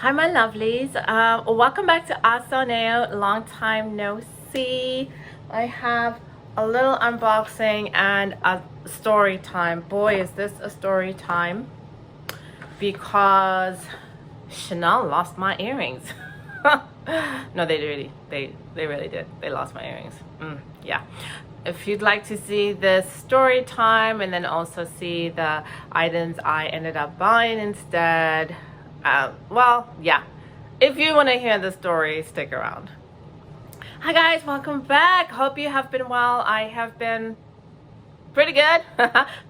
Hi my lovelies, welcome back to AhhhSoNeo. Long time no see. I have a little unboxing and a story time. Boy, is this a story time, because Chanel lost my earrings. No, they really did. They lost my earrings. Yeah. If you'd like to see this story time and then also see the items I ended up buying instead, well, yeah, if you want to hear the story, stick around. Hi guys, welcome back. Hope you have been well. I have been pretty good.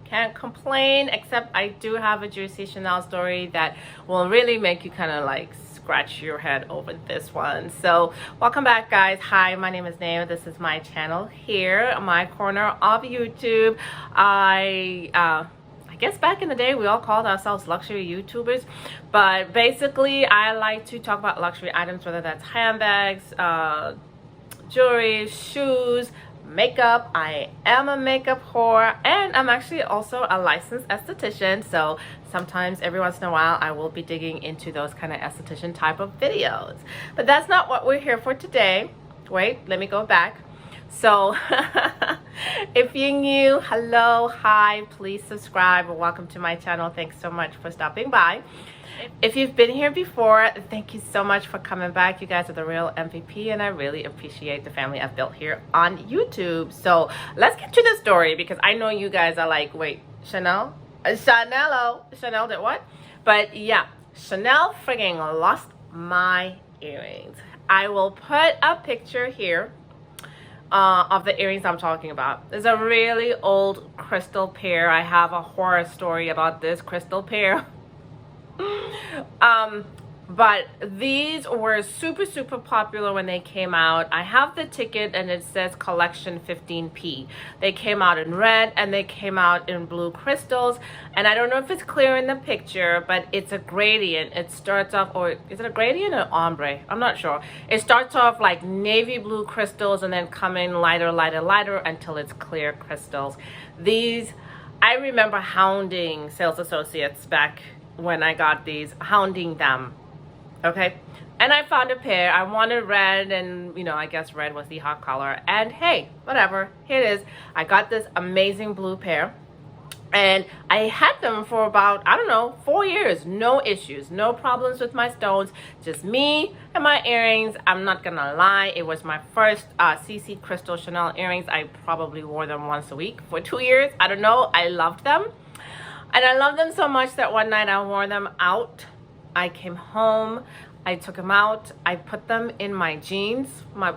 Can't complain, except I do have a juicy Chanel story that will really make you kind of like scratch your head over this one. So welcome back guys. Hi, my name is Neo. This is my channel here, my corner of YouTube. I guess back in the day we all called ourselves luxury YouTubers, but basically I like to talk about luxury items, whether that's handbags, jewelry, shoes, makeup. I am a makeup whore, and I'm actually also a licensed esthetician, so sometimes every once in a while I will be digging into those kind of esthetician type of videos. But that's not what we're here for today. Wait, let me go back. So if you're new, hello, hi, please subscribe, and welcome to my channel. Thanks so much for stopping by. If you've been here before, thank you so much for coming back. You guys are the real MVP, and I really appreciate the family I've built here on YouTube. So let's get to the story, because I know you guys are like, wait, Chanel did what? But yeah, Chanel frigging lost my earrings. I will put a picture here of the earrings I'm talking about. There's a really old crystal pair. I have a horror story about this crystal pair. But these were super popular when they came out. I have the ticket and it says collection 15P. They came out in red and they came out in blue crystals, and I don't know if it's clear in the picture, but it's a gradient. It starts off, or is it a gradient or ombre? I'm not sure. It starts off like navy blue crystals and then come in lighter until it's clear crystals. These, I remember hounding sales associates back when I got these, hounding them. Okay, and I found a pair. I wanted red, and you know, I guess red was the hot color, and hey, whatever, here it is. I got this amazing blue pair, and I had them for about, I don't know, 4 years. No issues, no problems with my stones, just me and my earrings. I'm not gonna lie, it was my first CC crystal Chanel earrings. I probably wore them once a week for 2 years. I don't know, I loved them. And I loved them so much that one night I wore them out. I came home, I took them out, I put them in my jeans,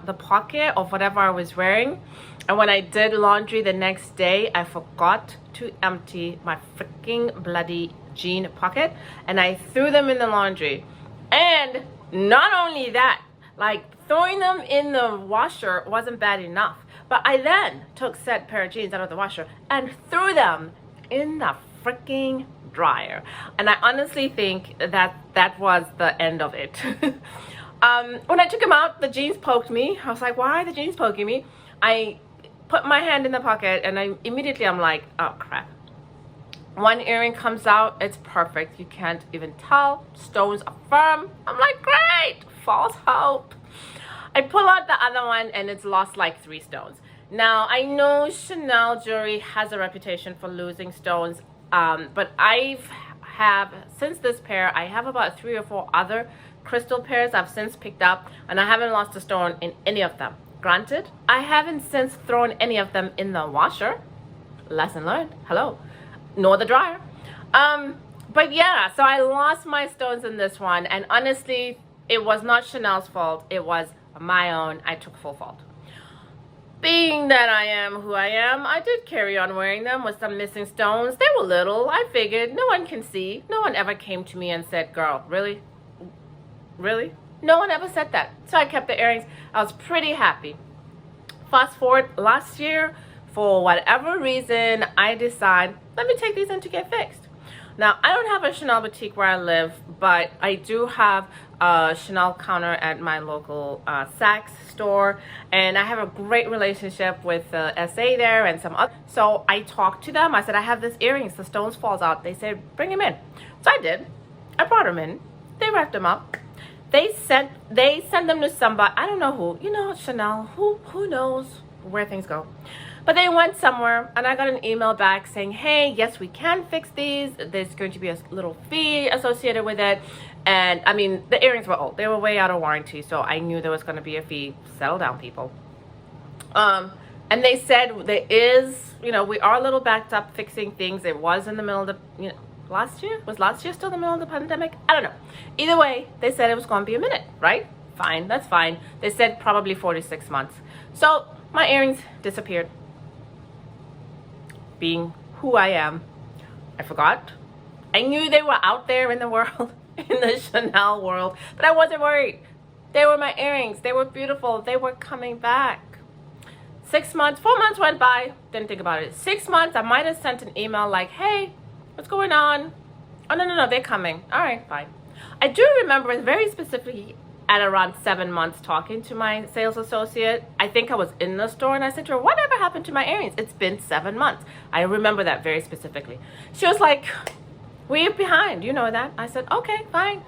the pocket of whatever I was wearing. And when I did laundry the next day, I forgot to empty my freaking bloody jean pocket, and I threw them in the laundry. And not only that, like throwing them in the washer wasn't bad enough, but I then took said pair of jeans out of the washer and threw them in the freaking dryer. And I honestly think that was the end of it. When I took them out, the jeans poked me. I was like, why are the jeans poking me? I put my hand in the pocket, and I'm like, oh crap. One earring comes out, it's perfect. You can't even tell. Stones are firm. I'm like, great, false hope. I pull out the other one, and it's lost like 3 stones. Now, I know Chanel jewelry has a reputation for losing stones, but since this pair, I have about 3 or 4 other crystal pairs I've since picked up, and I haven't lost a stone in any of them. Granted, I haven't since thrown any of them in the washer. Lesson learned. Hello. Nor the dryer. But yeah, so I lost my stones in this one, and honestly, it was not Chanel's fault. It was my own. I took full fault. Being that I am who I am, I did carry on wearing them with some missing stones. They were little. I figured no one can see. No one ever came to me and said, girl, really? Really? No one ever said that. So I kept the earrings. I was pretty happy. Fast forward last year, for whatever reason, I decide, let me take these in to get fixed. Now, I don't have a Chanel boutique where I live, but I do have a Chanel counter at my local Saks store, and I have a great relationship with the SA there and some other. So I talked to them. I said, I have this earrings, the stones falls out. They said, bring them in. So I did. I brought them in. They wrapped them up. they sent them to somebody, I don't know who, you know, Chanel, who knows where things go. But they went somewhere, and I got an email back saying, hey, yes, we can fix these. There's going to be a little fee associated with it. And I mean, the earrings were old. They were way out of warranty, so I knew there was going to be a fee. Settle down, people. And they said there is, you know, we are a little backed up fixing things. It was in the middle of the, you know, last year? Was last year still the middle of the pandemic? I don't know. Either way, they said it was going to be a minute, right? Fine, that's fine. They said probably 4 to 6 months. So my earrings disappeared. Being who I am, I forgot. I knew they were out there in the world, in the Chanel world, but I wasn't worried. They were my earrings. They were beautiful. They were coming back. 6 months, 4 months went by. Didn't think about it. 6 months, I might have sent an email like, hey, what's going on? Oh, no, they're coming. All right, fine. I do remember very specifically at around 7 months talking to my sales associate. I think I was in the store and I said to her, whatever happened to my earrings? It's been 7 months. I remember that very specifically. She was like, we're behind. You know that? I said, okay, fine.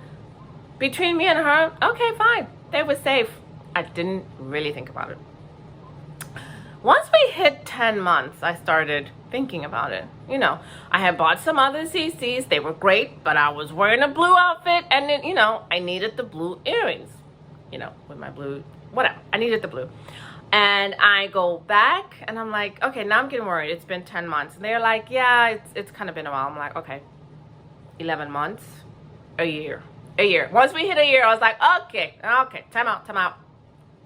Between me and her, okay, fine. They were safe. I didn't really think about it. Once we hit 10 months, I started thinking about it. You know, I had bought some other CCs. They were great, but I was wearing a blue outfit, and then, you know, I needed the blue earrings. You know, with my blue, whatever. I needed the blue. And I go back, and I'm like, okay, now I'm getting worried. It's been 10 months. And they're like, yeah, it's kind of been a while. I'm like, okay, 11 months, a year. Once we hit a year, I was like, okay, time out.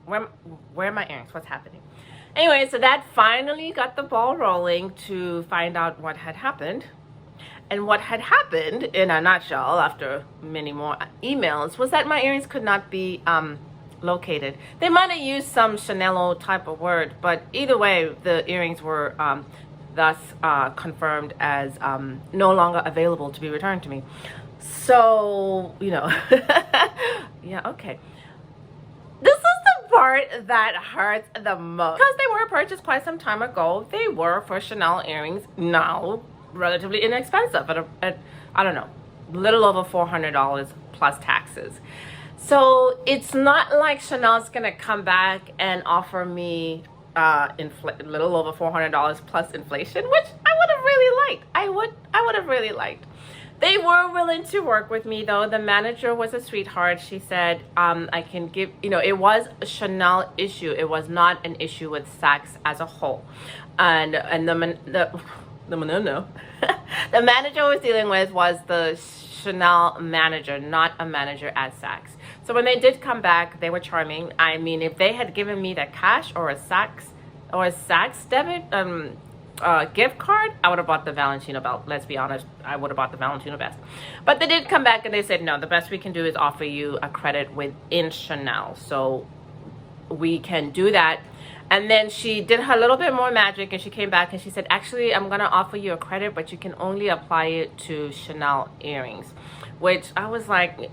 Where are my earrings? What's happening? Anyway, so that finally got the ball rolling to find out what had happened. And what had happened, in a nutshell, after many more emails, was that my earrings could not be located. They might have used some Chanel type of word, but either way, the earrings were thus confirmed as no longer available to be returned to me. So, you know, yeah, okay. This is the part that hurts the most, because they were purchased quite some time ago. They were for Chanel earrings, now relatively inexpensive at I don't know, little over $400 plus taxes. So it's not like Chanel's gonna come back and offer me little over $400 plus inflation, which I would have really liked. I would have really liked. They were willing to work with me, though. The manager was a sweetheart. She said, I can give, you know, it was a Chanel issue. It was not an issue with Saks as a whole. And the manager I was dealing with was the Chanel manager, not a manager at Saks. So when they did come back, they were charming. I mean, if they had given me the cash or a Saks debit, gift card, I would have bought the Valentino belt. Let's be honest, I would have bought the Valentino vest. But they did come back and they said, no, the best we can do is offer you a credit within Chanel. So we can do that. And then she did her little bit more magic and she came back and she said, actually, I'm going to offer you a credit, but you can only apply it to Chanel earrings. Which I was like,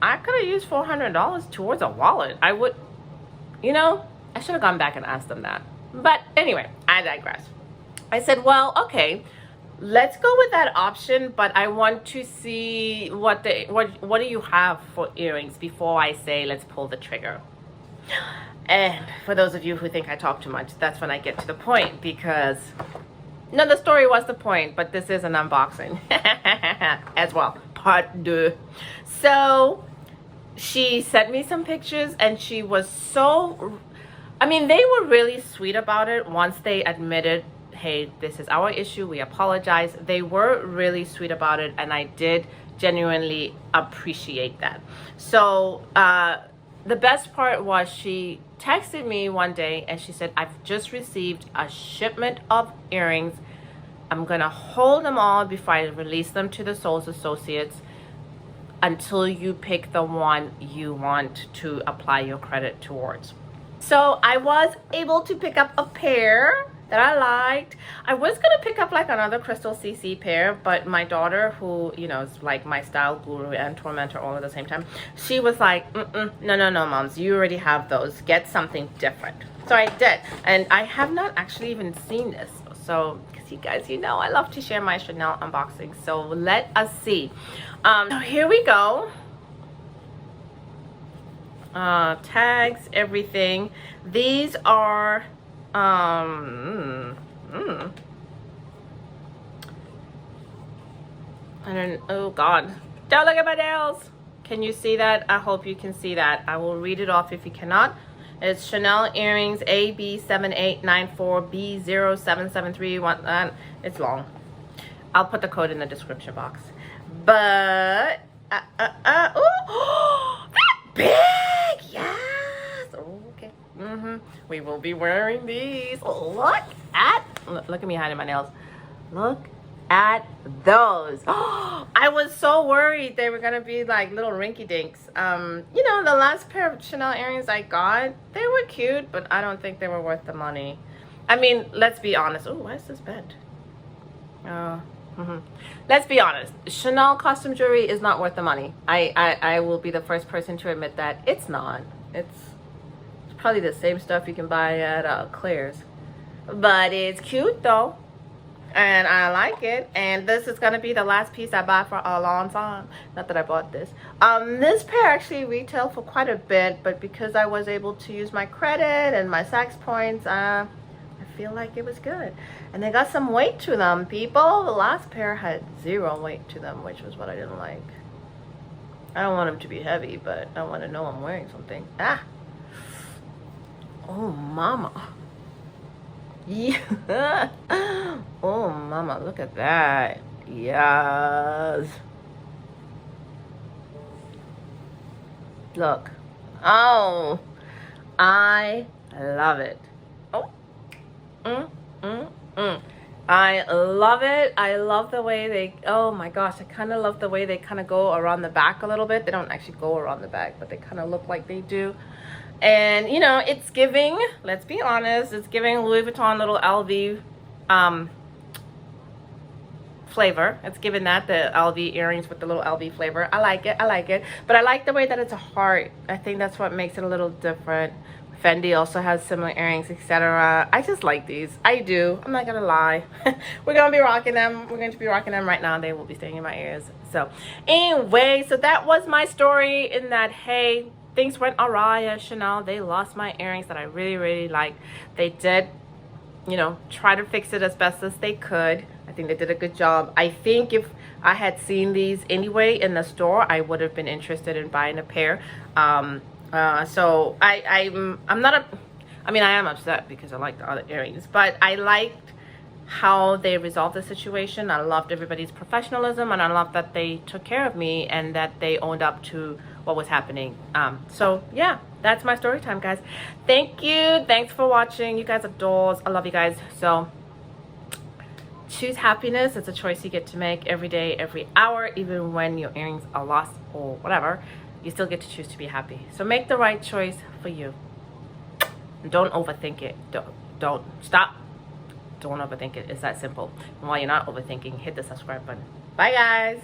I could have used $400 towards a wallet. I would, you know, I should have gone back and asked them that. But anyway, I digress. I said, well, okay, let's go with that option, but I want to see what do you have for earrings before I say let's pull the trigger. And for those of you who think I talk too much, that's when I get to the point, because no, the story was the point, but this is an unboxing as well, part 2. So she sent me some pictures and she was so, I mean, they were really sweet about it once they admitted, hey, this is our issue, we apologize. They were really sweet about it, and I did genuinely appreciate that. So the best part was she texted me one day and she said, I've just received a shipment of earrings. I'm gonna hold them all before I release them to the Souls Associates until you pick the one you want to apply your credit towards. So I was able to pick up a pair that I liked. I was gonna pick up like another crystal CC pair, but my daughter, who, you know, is like my style guru and tormentor all at the same time, she was like, no, moms, you already have those. Get something different. So I did, and I have not actually even seen this. So, because you guys, you know, I love to share my Chanel unboxing. So let us see. So here we go. tags, everything. These are I don't, oh God, don't look at my nails. Can you see that? I hope you can see that. I will read it off if you cannot. It's Chanel earrings AB7894B07731. It's long. I'll put the code in the description box. But oh, that big, yes. Okay. We will be wearing these. Look at me hiding my nails. Look at those. Oh, I was so worried they were gonna be like little rinky dinks. You know, the last pair of Chanel earrings I got, they were cute, but I don't think they were worth the money. I mean, let's be honest. Oh, why is this bent? Let's be honest. Chanel costume jewelry is not worth the money. I will be the first person to admit that it's not. It's probably the same stuff you can buy at Claire's, but it's cute though. And I like it. And this is gonna be the last piece I buy for a long time. Not that I bought this. This pair actually retailed for quite a bit, but because I was able to use my credit and my Saks points, I feel like it was good. And they got some weight to them, people. The last pair had 0 weight to them, which was what I didn't like. I don't want them to be heavy, but I want to know I'm wearing something. Oh mama. Yeah. Oh mama, look at that. Yes. Look. Oh, I love it. Oh. I love it. I love the way they, oh my gosh, I kind of love the way they kind of go around the back a little bit. They don't actually go around the back, but they kind of look like they do. And you know, it's giving, let's be honest, it's giving Louis Vuitton little LV flavor. It's giving that, the LV earrings with the little LV flavor. I like it. I like it. But I like the way that it's a heart. I think that's what makes it a little different. Fendi also has similar earrings, etc. I just like these. I do. I'm not gonna lie. We're gonna be rocking them. We're going to be rocking them right now. They will be staying in my ears. So anyway, so that was my story in that, hey, things went awry at Chanel. They lost my earrings that I really, really liked. They did, you know, try to fix it as best as they could. I think they did a good job. I think if I had seen these anyway in the store, I would have been interested in buying a pair. So I'm not a, I mean, I am upset because I like the other earrings, but I liked how they resolved the situation. I loved everybody's professionalism, and I loved that they took care of me and that they owned up to what was happening. So yeah, that's my story time, guys. Thank you. Thanks for watching. You guys are dolls. I love you guys. So choose happiness. It's a choice you get to make every day, every hour, even when your earrings are lost or whatever. You still get to choose to be happy. So make the right choice for you. Don't overthink it. Don't stop. Don't overthink it. It's that simple. And while you're not overthinking, hit the subscribe button. Bye, guys.